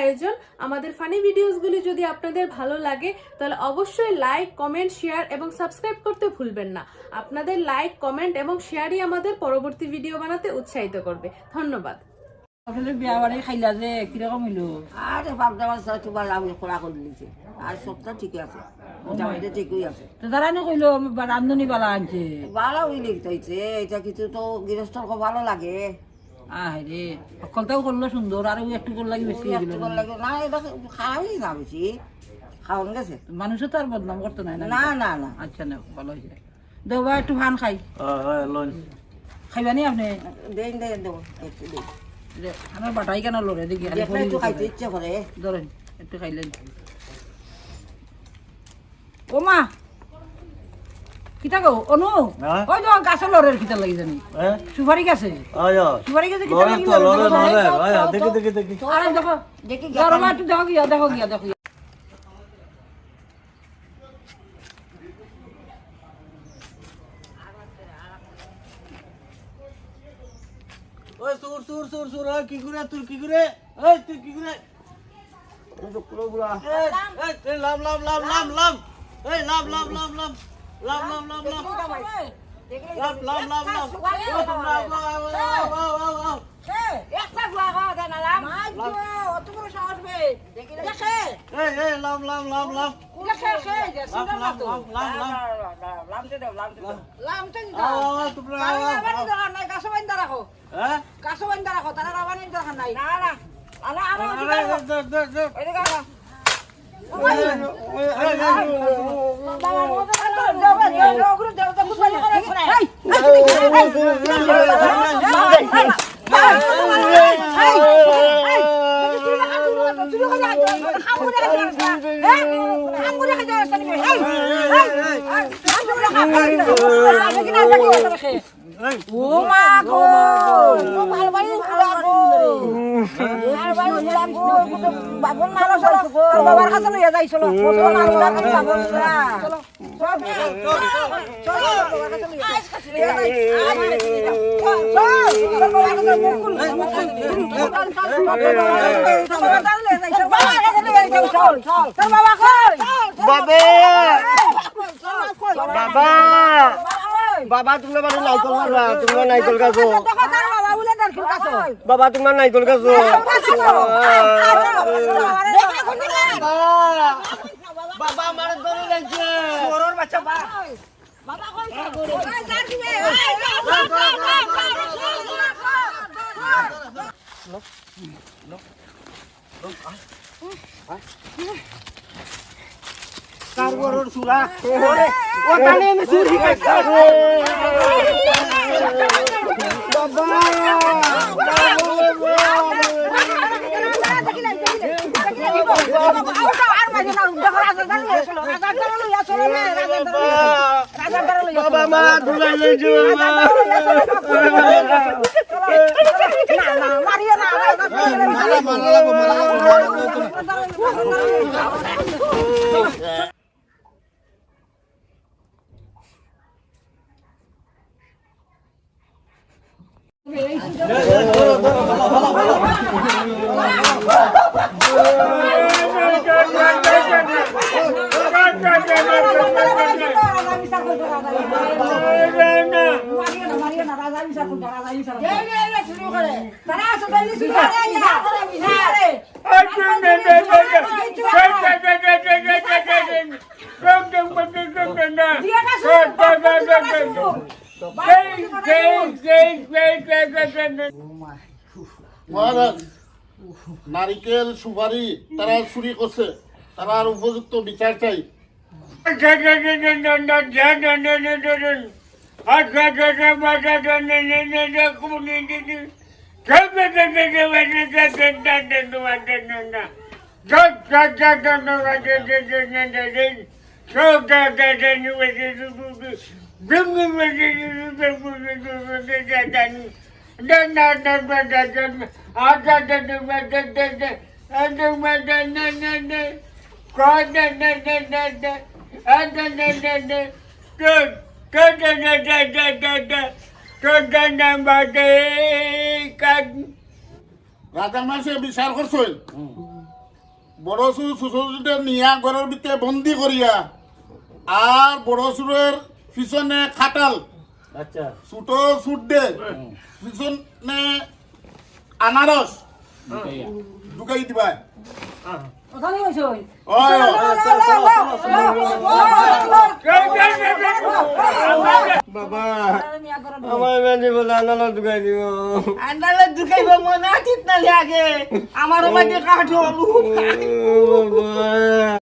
আয়োজন। আমাদের ফানি ভিডিওসগুলি যদি আপনাদের ভালো লাগে তাহলে অবশ্যই লাইক, কমেন্ট, শেয়ার এবং সাবস্ক্রাইব করতে ভুলবেন না। আপনাদের লাইক, কমেন্ট এবং শেয়ারই আমাদের পরবর্তী ভিডিও বানাতে উৎসাহিত করবে। ধন্যবাদ। আপনাদের বিয়া বাড়ি খাইলা যে কিরকম হইলো? আরে বাপদা মাছ তোমার আমি খোলা করে দিয়েছে আর সবটা ঠিকই আছে, মোটামুটি ঠিকই আছে। তো তারা নে কইলো রান্ধনি বালা আনছে। ভালো হইলে হইছে, এটা কিছু তো গৃহস্থর খুব ভালো লাগে। রে সকলটাও করলো সুন্দর, আর ওই একটু করলে বেশি হয়ে গেল। লাগে না, এটা খাওয়াই না বেশি, খাওয়ান গেছে। মানুষও তো আর বদনাম করতো না। না না না, আচ্ছা না, ভালো হয়েছে। দেবা একটু ভান খাই। খাইবানি আপনি? দেন দেন দেবো একটু দেন। আমার বাটাই কেন লড়ে দেখি একটু খাইতে ইচ্ছে করে। ধরেন একটু খাইলেন। ও মা কিতা গো অনু, ওই তো গাছের লড়ের কিতা লাগি জানি সুপারি গাছে। সুপারি গাছে কিতা লাগি দেখি দেখি দেখি আরে দেখো দেখি গরমা একটু দেখো গিয়া দেখো গিয়া দেখো। ওই সুর সুর সুর সুর কি করে তুই কি করে এই তুই কি করে এই লাভ লাভ লাভ লাভ লাভ এই লাভ লাভ লাভ লাভ লাভ লাভ লাভ লাভ লাভ লাভ লাভ লাভ ও তোমরা আও একটা গুয়া খাওয়া দেন আলাম অত বড় সাহস বে দেখি দেখে এই লাভ লাভ লাভ লাভ দেখে দেখে লাভ লাভ লাভ লাভ লামতে দাও লামতে তোমরা রাবানি দরকার নাই, গাছ বাইন্দা রাখো। হ্যাঁ গাছ বাইন্দা রাখো, তারা রাবানি দরকার নাই। না না আলা আলা ওই দেখা ও মা গো ভালো ভাই বাবন মারা চলো, তোর বাবার কাছে লইয়া যাই চলো। চলো না আমি বাবন চলো চলো চলো বাবার কাছে লইয়া যাই। বাবা তোমরা বাড়ি নাইকল মারবা, তোমরা নাইকল গাছ বাবা, তোমার নাইকল গাছ বাবা আমার ধরে লাগছে ওর বাচ্চা বাবা কই কারবরর সুরা ওখানে আমি চুরি করতে বাবা মা দুলাই লইছো মহারাজ, নারিকেল সুপারি তারা চুরি করছে, তারা আর উপযুক্ত বিচার চাই। রাজার মাসে বিচার করছেন, বড় সুর ছোট সুরের নিয়া ঘরের ভিতরে বন্দি করিয়া আর বড় সুরের পিছনে খাটাল আচ্ছা ছোট সুট দে পিছনে আনারস ঢুকাই দিবা ওখানে বসে ওই ওই বাবা আমার মেয়ে বলে আনালা ঢুকাই দিব আন্দালে ঢুকাইব মনে ঠিক না লাগে আমারও মাঝে কাঠ হলু বাবা